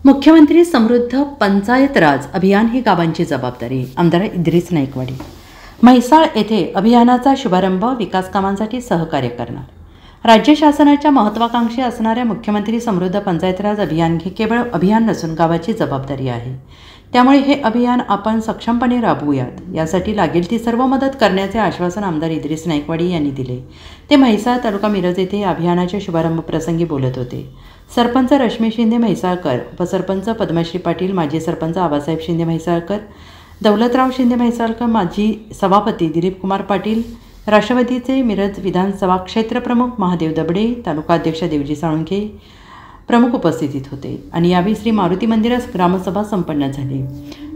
मुख्यमंत्री समृद्ध पंचायत राज अभियान ही गावांची जबाबदारी. आमदार इद्रिस नाईकवाडी. म्हैसाळ येथे अभियानाचा शुभारंभ. विकास कामांसाठी सहकार्य करणार. राज्य शासनाच्या महत्त्वाकांक्षी असणाऱ्या मुख्यमंत्री समृद्ध पंचायत राज अभियान हे केवळ अभियान नसून गावाची जबाबदारी आहे. त्यामुळे हे अभियान आपण सक्षमपणे राबवूयात. यासाठी लागेल ती सर्व मदत करण्याचे आश्वासन आमदार इद्रिस नाईकवाडी यांनी दिले. ते म्हैसाळ तालुका मिरज येथे अभियानाच्या शुभारंभ प्रसंगी बोलत होते. सरपंच रश्मी शिंदे म्हैसाळकर, उपसरपंच पद्मश्री पाटील, माजी सरपंच आबासाहेब शिंदे म्हैसाळकर, दौलतराव शिंदे म्हैसाळकर, माजी सभापती दिलीप कुमार पाटील, राष्ट्रवादीचे मिरज विधानसभा क्षेत्रप्रमुख महादेव दबडे, तालुका अध्यक्ष देवजी साळुंखे प्रमुख उपस्थितीत होते. आणि यावेळी श्री मारुती मंदिरात ग्रामसभा संपन्न झाली.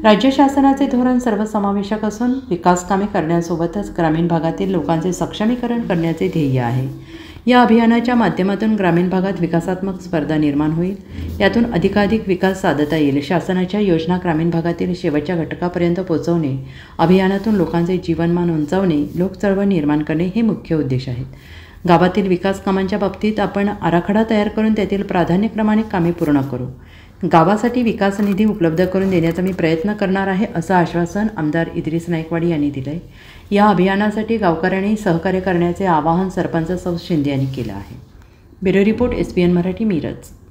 राज्य शासनाचे धोरण सर्वसमावेशक असून विकास कामे करण्यासोबतच ग्रामीण भागातील लोकांचे सक्षमीकरण करण्याचे ध्येय आहे. या अभियानाच्या माध्यमातून ग्रामीण भागात विकासात्मक स्पर्धा निर्माण होईल. यातून अधिकाधिक विकास साधता येईल. शासनाच्या योजना ग्रामीण भागातील शेवटच्या घटकापर्यंत पोहोचवणे, अभियानातून लोकांचे जीवनमान उंचावणे, लोकचळवळ निर्माण करणे हे मुख्य उद्देश आहेत. गावातील विकास कामांच्या बाबतीत आपण आराखडा तयार करून त्यातील प्राधान्यक्रमाने कामे पूर्ण करू. गावासाठी विकास निधी उपलब्ध करून देण्याचा मी प्रयत्न करणार आहे, असं आश्वासन आमदार इद्रिस नाईकवाडी यांनी दिलं आहे. या अभियानासाठी गावकऱ्यांनी सहकार्य करण्याचे आवाहन सरपंच सौ शिंदे यांनी केलं आहे. Bureau report SBN Marathi Miraj.